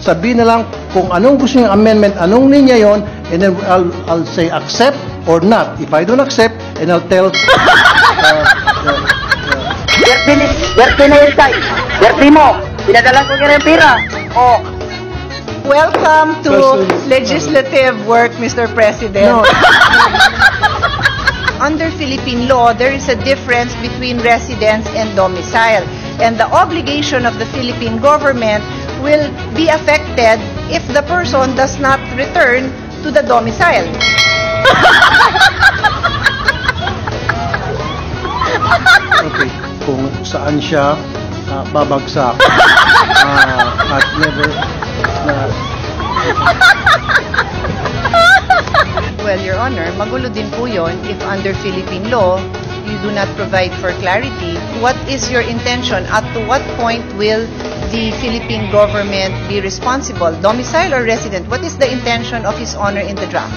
sabihin na lang kung anong gusto yung amendment, anong linya yon, and then I'll say accept or not. If I don't accept, and I'll tell Berti na yung tay. Berti mo. Pinadala ko kaya yung pira. Oh. Welcome to legislative work, Mr. President. No. Under Philippine law, there is a difference between residence and domicile. And the obligation of the Philippine government will be affected if the person does not return to the domicile. Okay, kung saan siya babagsak at never Well, Your Honor, magulo din po yun if under Philippine law, you do not provide for clarity. What is your intention? At to what point will the Philippine government be responsible? Domicile or resident? What is the intention of His Honor in the draft?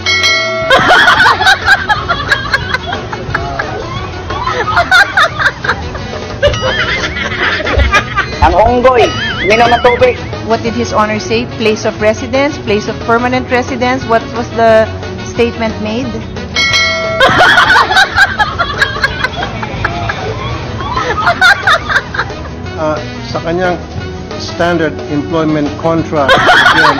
Ang unggoy. Minom na tubig. What did His Honor say? Place of residence? Place of permanent residence? What was the statement made? Sa kanyang standard employment contract, again,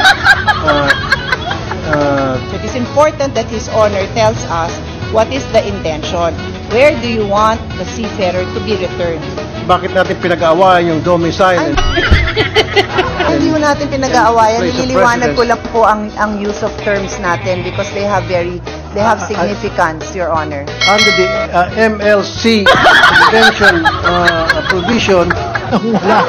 It is important that His Honor tells us what is the intention. Where do you want the seafarer to be returned? bakit natin pinag-aawayan yung domicile? Hindi mo natin pinag-aawayan. Place of Nililiwanag ko residence. lang po ang use of terms natin because they have significance, Your Honor. Under the MLC Convention provision, wala.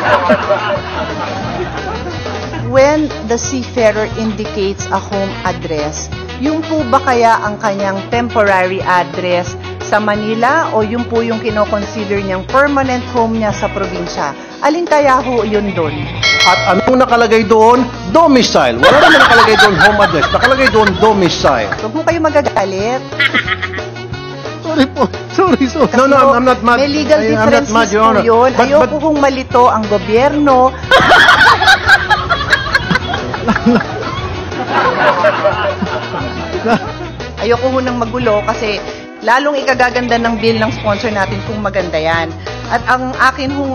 When the seafarer indicates a home address, yung po ba kaya ang kanyang temporary address sa Manila o yung po yung kinoconsider niyang permanent home niya sa probinsya? Alin kaya ho yun doon? At anong nakalagay doon? Domicile. Wala naman nakalagay doon home address. Nakalagay doon domicile. Huwag mo kayo magagalit. Sorry po. Sorry. Kasi No, ho, I'm not mad. may legal I'm not differences mad, Your po Honor. yun. But- Ayoko kong malito ang gobyerno. Ayoko ho nang magulo kasi lalong ikagaganda ng bill ng sponsor natin kung maganda yan. At ang akin hong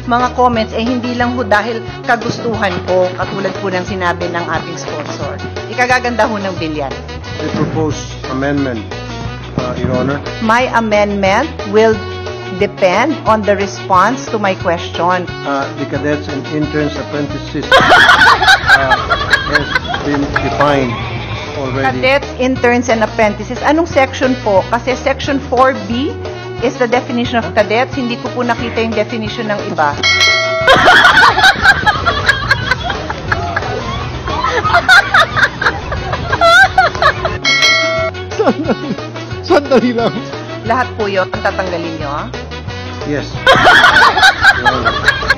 mga comments ay hindi lang ho dahil kagustuhan ko, katulad po ng sinabi ng ating sponsor. Ikagaganda ho ng bill yan. The proposed amendment, Your Honor. My amendment will depend on the response to my question. The cadets and interns apprentices has been defined already. Cadets, interns, and apprentices. Anong section po? Kasi section 4B is the definition of cadets. Hindi ko po nakita yung definition ng iba. Sandali lang. Lahat po yun, tatanggalin nyo, ha? Yes.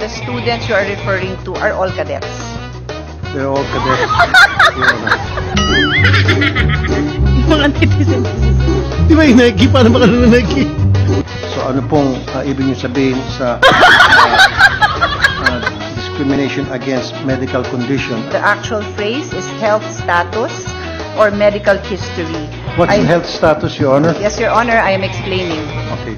The students you are referring to are all cadets. They're all cadets. Your Honor. Mga netizens. Di ba yung Nike? Paano ba ka na Nike? So ano pong ibig niyo sabihin sa discrimination against medical condition? The actual phrase is health status or medical history. What's the health status, Your Honor? Yes, Your Honor, I am explaining. Okay.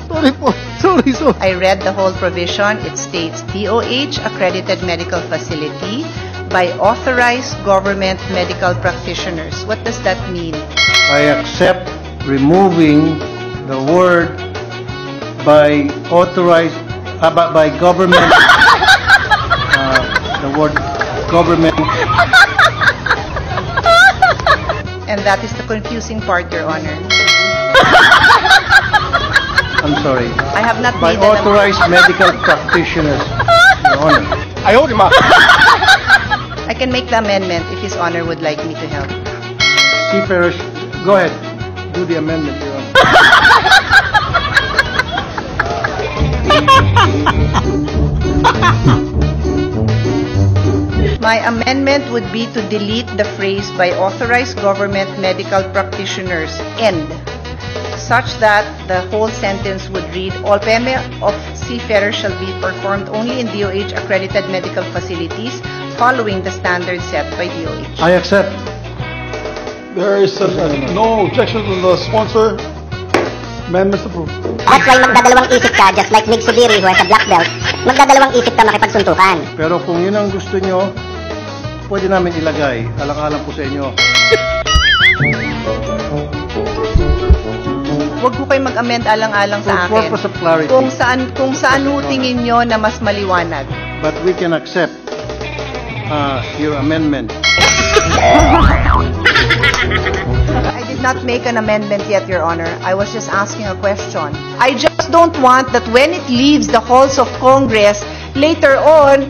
Sorry po. Sorry. I read the whole provision. It states DOH accredited medical facility by authorized government medical practitioners. What does that mean? I accept removing the word by authorized, by government, the word government. And that is the confusing part, Your Honor. I'm sorry. I have not By made an authorized medical practitioners, Your Honor. I can make the amendment if His Honor would like me to help. Seafarers, go ahead. Do the amendment, Your Honor. My amendment would be to delete the phrase by authorized government medical practitioners, end. such that the whole sentence would read, all payment of seafarers shall be performed only in DOH accredited medical facilities following the standards set by DOH. I accept. There is no objection to the sponsor. Amendments approved. That's why magdadalawang isip ka, just like Mig Subiri who has a black belt, magdadalawang isip ka makipagsuntukan. Pero kung yun ang gusto nyo, pwede namin ilagay. Alang-alang po sa inyo. Huwag po kayo mag-amend alang-alang sa For akin. purpose of clarity. Kung saan ho tingin nyo na mas maliwanag. But we can accept your amendment. I did not make an amendment yet, Your Honor. I was just asking a question. I just don't want that when it leaves the halls of Congress, later on,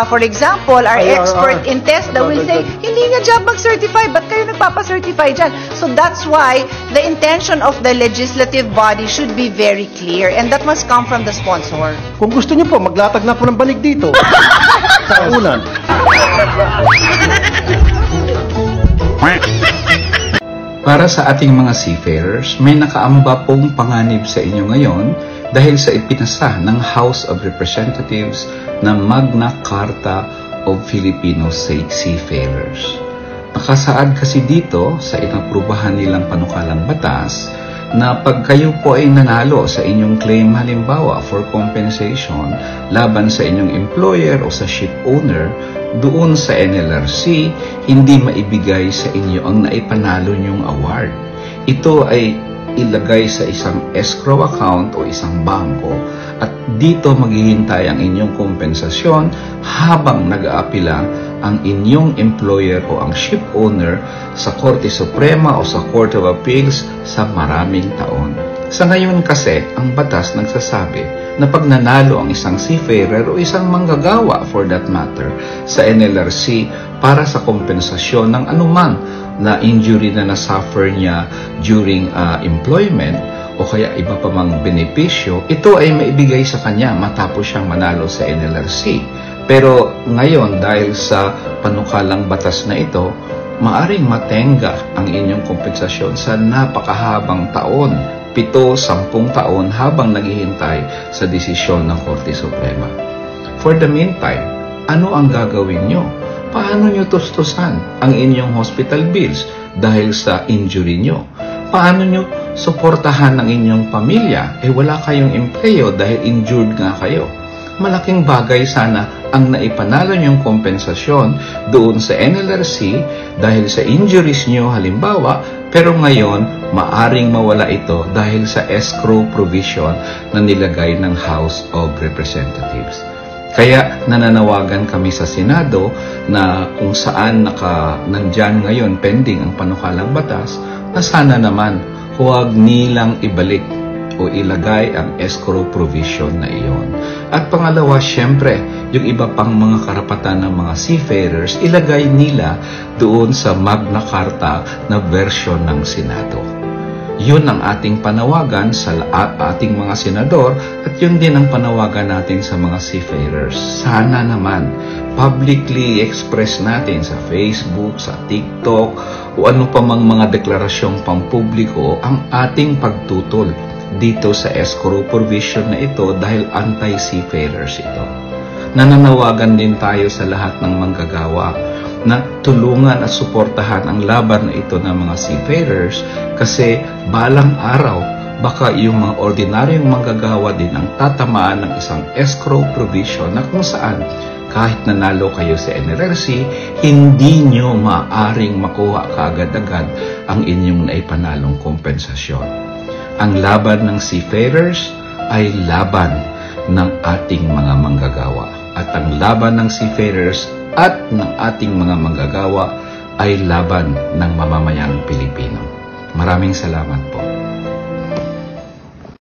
for example, our expert in TESDA will say, hindi nga job mag-certify, ba't kayo nagpapa-certify dyan? So that's why the intention of the legislative body should be very clear, and that must come from the sponsor. Kung gusto nyo po, maglatag na po ng banig dito. Sa unan. Para sa ating mga seafarers, may nakaamba pong panganib sa inyo ngayon dahil sa ipinasa ng House of Representatives na Magna Carta of Filipino Seafarers. Nakasaad kasi dito sa inaprubahan nilang panukalang batas na pag kayo po ay nanalo sa inyong claim halimbawa for compensation laban sa inyong employer o sa ship owner, doon sa NLRC, hindi maibigay sa inyo ang naipanalo niyong award. Ito ay ilagay sa isang escrow account o isang bangko at dito maghihintay ang inyong kompensasyon habang nag-aapila ang inyong employer o ang ship owner sa Korte Suprema o sa Court of Appeals sa maraming taon. Sa ngayon kasi, ang batas nagsasabi na pag nanalo ang isang seafarer o isang manggagawa for that matter sa NLRC para sa kompensasyon ng anumang na injury na nasuffer niya during employment o kaya iba pa mang benepisyo, ito ay maibigay sa kanya matapos siyang manalo sa NLRC. Pero ngayon, dahil sa panukalang batas na ito, maaring matenga ang inyong kompensasyon sa napakahabang taon, 7-10 taon habang naghihintay sa desisyon ng Korte Suprema. For the meantime, ano ang gagawin nyo? Paano nyo tustusan ang inyong hospital bills dahil sa injury nyo? Paano nyo suportahan ang inyong pamilya? Wala kayong empleyo dahil injured nga kayo. Malaking bagay sana ang naipanalo niyong kompensasyon doon sa NLRC dahil sa injuries niyo halimbawa, pero ngayon maaring mawala ito dahil sa escrow provision na nilagay ng House of Representatives. Kaya nananawagan kami sa Senado na kung saan nandyan ngayon pending ang panukalang batas na sana naman huwag nilang ibalik o ilagay ang escrow provision na iyon. At pangalawa, syempre, yung iba pang mga karapatan ng mga seafarers, ilagay nila doon sa Magna Carta na version ng Senado. Yun ang ating panawagan sa ating mga senador at yun din ang panawagan natin sa mga seafarers. Sana naman publicly express natin sa Facebook, sa TikTok o ano pa mang mga deklarasyong pampubliko ang ating pagtutol dito sa escrow provision na ito dahil anti-seafarers ito. Nananawagan din tayo sa lahat ng manggagawa na tulungan at suportahan ang laban na ito ng mga seafarers kasi balang araw baka yung mga ordinaryong manggagawa din ang tatamaan ng isang escrow provision na kung saan kahit nanalo kayo sa NLRC, hindi nyo maaring makuha kaagad-agad ang inyong naipanalong kompensasyon. Ang laban ng seafarers ay laban ng ating mga manggagawa. At ang laban ng seafarers at ng ating mga manggagawa ay laban ng mamamayang Pilipino. Maraming salamat po.